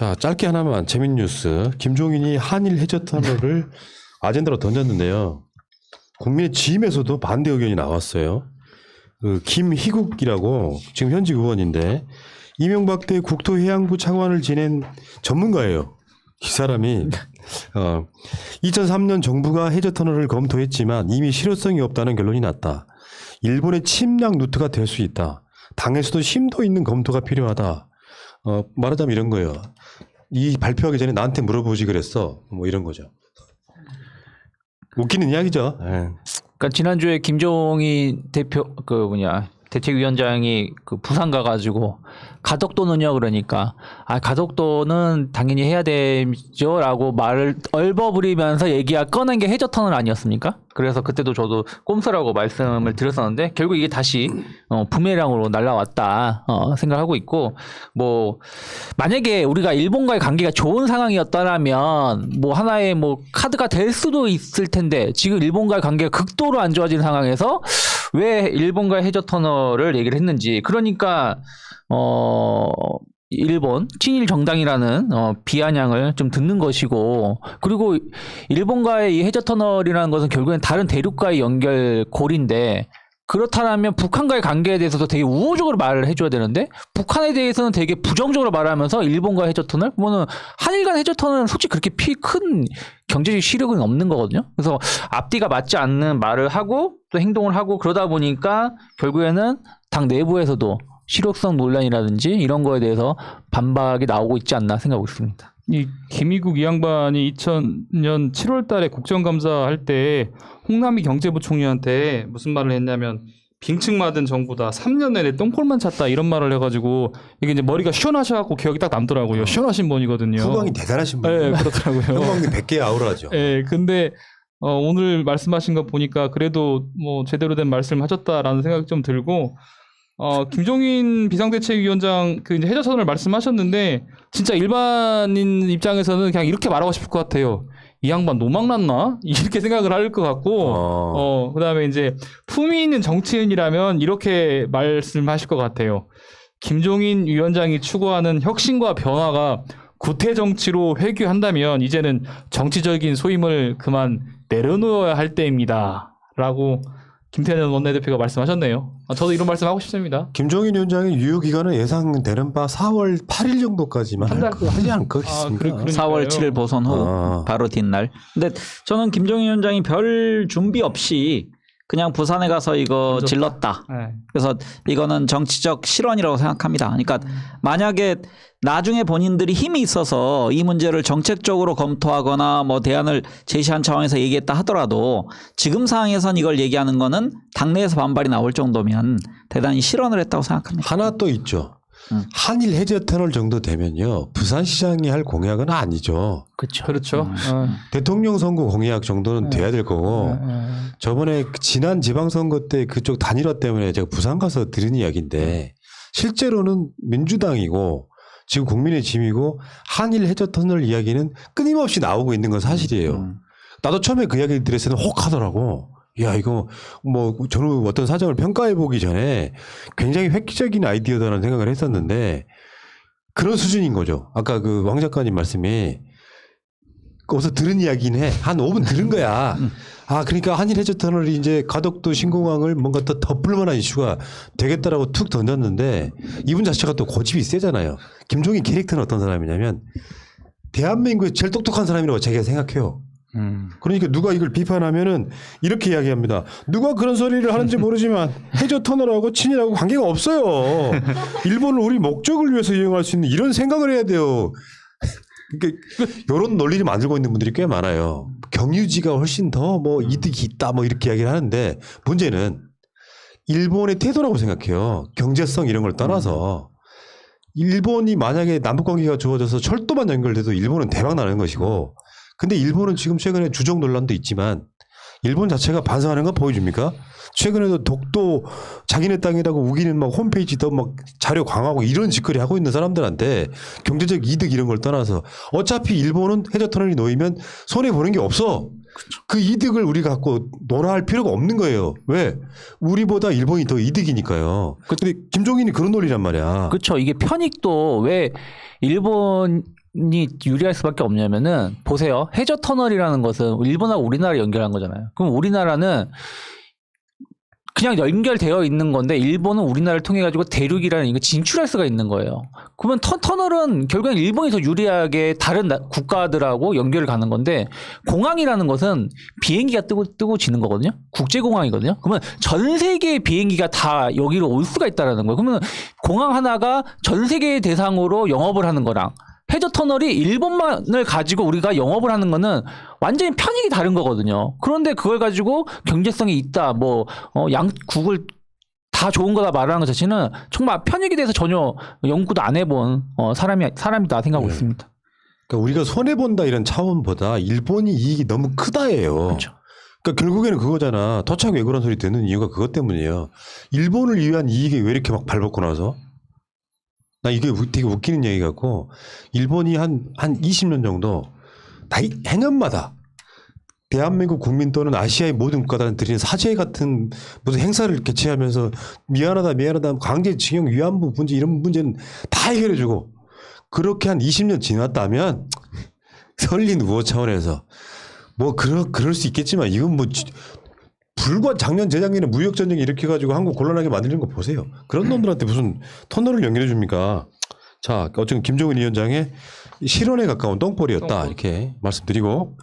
자, 짧게 하나만 재밌는 뉴스. 김종인이 한일 해저터널을 아젠다로 던졌는데요. 국민의 지임에서도 반대 의견이 나왔어요. 그 김희국이라고 지금 현직 의원인데 이명박 때 국토해양부 차관을 지낸 전문가예요. 이 사람이 2003년 정부가 해저터널을 검토했지만 이미 실효성이 없다는 결론이 났다. 일본의 침략 루트가 될 수 있다. 당에서도 심도 있는 검토가 필요하다. 말하자면 이런 거예요. 이 발표하기 전에 나한테 물어보지 그랬어. 뭐 이런 거죠. 웃기는 이야기죠. 그러니까 지난주에 김종인 대표 대책위원장이 그 부산 가가지고 가덕도는요 그러니까 가덕도는 당연히 해야 되죠라고 말을 얼버무리면서 얘기가 꺼낸 게 해저터널 아니었습니까? 그래서 그때도 저도 꼼수라고 말씀을 드렸었는데 결국 이게 다시 부메랑으로 날라왔다 생각하고 있고 뭐 만약에 우리가 일본과의 관계가 좋은 상황이었다라면 뭐 하나의 뭐 카드가 될 수도 있을 텐데 지금 일본과의 관계가 극도로 안 좋아진 상황에서 왜 일본과의 해저터널을 얘기를 했는지 그러니까 일본 친일 정당이라는 비아냥을 좀 듣는 것이고 그리고 일본과의 이 해저터널이라는 것은 결국엔 다른 대륙과의 연결고리인데 그렇다면 북한과의 관계에 대해서도 되게 우호적으로 말을 해줘야 되는데 북한에 대해서는 되게 부정적으로 말하면서 일본과 해저터널 그러면 한일 간 해저터널은 솔직히 그렇게 큰 경제적 실익은 없는 거거든요. 그래서 앞뒤가 맞지 않는 말을 하고 또 행동을 하고 그러다 보니까 결국에는 당 내부에서도 실효성 논란이라든지 이런 거에 대해서 반박이 나오고 있지 않나 생각하고 있습니다. 이 김희국 이 양반이 2000년 7월 달에 국정감사할 때 홍남희 경제부총리한테 무슨 말을 했냐면 빙층 맞은 정부다. 3년 내내 똥볼만 찼다. 이런 말을 해가지고 이게 이제 머리가 시원하셔갖고 기억이 딱 남더라고요. 시원하신 분이거든요. 후광이 대단하신 분이에요. 네, 그렇더라고요. 후광이 100개의 아우라죠. 네, 근데 오늘 말씀하신 거 보니까 그래도 뭐 제대로 된 말씀을 하셨다라는 생각이 좀 들고 김종인 비상대책위원장 그 이제 해저터널 말씀하셨는데 진짜 일반인 입장에서는 그냥 이렇게 말하고 싶을 것 같아요. 이 양반 노망났나? 이렇게 생각을 할 것 같고 그다음에 이제 품위 있는 정치인이라면 이렇게 말씀하실 것 같아요. 김종인 위원장이 추구하는 혁신과 변화가 구태 정치로 회귀한다면 이제는 정치적인 소임을 그만 내려놓아야 할 때입니다. 라고 김태년 원내대표가 말씀하셨네요. 저도 이런 말씀하고 싶습니다. 김종인 위원장의 유효기간은 예상되는 바 4월 8일 정도까지만 하지 않겠습니까? 4월 7일 보선 후 바로 뒷날. 근데 저는 김종인 위원장이 별 준비 없이 그냥 부산에 가서 이거 던졌다. 질렀다. 네. 그래서 이거는 정치적 실언이라고 생각합니다. 그러니까 만약에 나중에 본인들이 힘이 있어서 이 문제를 정책적으로 검토하거나 뭐 대안을 제시한 차원에서 얘기했다 하더라도 지금 상황에선 이걸 얘기하는 거는 당내에서 반발이 나올 정도면 대단히 실언을 했다고 생각합니다. 하나 또 있죠. 한일 해저터널 정도 되면요. 부산시장이 할 공약은 아니죠. 그렇죠. 대통령 선거 공약 정도는 돼야 될 거고 저번에 지난 지방선거 때 그쪽 단일화 때문에 제가 부산 가서 들은 이야기인데 실제로는 민주당이고 지금 국민의 짐이고 한일 해저터널 이야기는 끊임없이 나오고 있는 건 사실이에요. 나도 처음에 그 이야기 들었을 때는 혹하더라고. 야 이거 뭐 저는 어떤 사정을 평가해 보기 전에 굉장히 획기적인 아이디어다라는 생각을 했었는데 그런 수준인 거죠. 아까 그 왕 작가님 말씀이 어디서 들은 이야기는 해. 한 5분 들은 거야. 그러니까 한일 해저터널이 이제 가덕도 신공항을 뭔가 더 덮을 만한 이슈가 되겠다라고 툭 던졌는데 이분 자체가 또 고집이 세잖아요. 김종인 캐릭터는 어떤 사람이냐면 대한민국의 제일 똑똑한 사람이라고 제가 생각해요. 그러니까 누가 이걸 비판하면은 이렇게 이야기합니다. 누가 그런 소리를 하는지 모르지만 해저터널하고 친일하고 관계가 없어요. 일본을 우리 목적을 위해서 이용할 수 있는 이런 생각을 해야 돼요. 그러니까 이런 논리를 만들고 있는 분들이 꽤 많아요. 경유지가 훨씬 더 뭐 이득이 있다 뭐 이렇게 이야기를 하는데 문제는 일본의 태도라고 생각해요. 경제성 이런 걸 떠나서 일본이 만약에 남북 관계가 좋아져서 철도만 연결돼도 일본은 대박 나는 것이고 근데 일본은 지금 최근에 주적 논란도 있지만 일본 자체가 반성하는 건 보여줍니까? 최근에도 독도 자기네 땅이라고 우기는 막 홈페이지도 막 자료 강화하고 이런 짓거리 하고 있는 사람들한테 경제적 이득 이런 걸 떠나서 어차피 일본은 해저터널이 놓이면 손해 보는 게 없어. 그 이득을 우리가 갖고 논할 필요가 없는 거예요. 왜? 우리보다 일본이 더 이득이니까요. 근데 김종인이 그런 논리란 말이야. 그렇죠. 이게 편익도 왜 일본이 유리할 수밖에 없냐면은 보세요. 해저 터널이라는 것은 일본하고 우리나라 연결한 거잖아요. 그럼 우리나라는 그냥 연결되어 있는 건데 일본은 우리나라를 통해 가지고 대륙이라는 이거 진출할 수가 있는 거예요. 그러면 터널은 결국엔 일본이 더 유리하게 다른 국가들하고 연결을 가는 건데 공항이라는 것은 비행기가 뜨고 지는 거거든요. 국제공항이거든요. 그러면 전 세계의 비행기가 다 여기로 올 수가 있다라는 거예요. 그러면 공항 하나가 전 세계 대상으로 영업을 하는 거랑 해저 터널이 일본만을 가지고 우리가 영업을 하는 거는 완전히 편익이 다른 거거든요. 그런데 그걸 가지고 경제성이 있다, 양국을 다 좋은 거다 말하는 것 자체는 정말 편익에 대해서 전혀 연구도 안 해본 사람이다 생각하고 있습니다. 그러니까 우리가 손해 본다 이런 차원보다 일본이 이익이 너무 크다예요. 그렇죠. 그러니까 결국에는 그거잖아. 토착 왜 그런 소리 듣는 이유가 그것 때문이에요. 일본을 위한 이익이 왜 이렇게 막 발벗고 나서? 나 이게 되게 웃기는 얘기 같고 일본이 한 20년 정도 다 해년마다 대한민국 국민 또는 아시아의 모든 국가들한테 드리는 사죄 같은 무슨 행사를 개최하면서 미안하다 강제징용 위안부 문제 이런 문제는 다 해결해주고 그렇게 한 20년 지났다면 설린 우호 차원에서 뭐 그럴 수 있겠지만 이건 뭐 불과 작년 재작년에 무역 전쟁 일으켜 가지고 한국 곤란하게 만드는 거 보세요. 그런 놈들한테 무슨 터널을 연결해 줍니까? 자, 어쨌든 김종인 위원장의 실언에 가까운 똥볼이었다 이렇게 말씀드리고.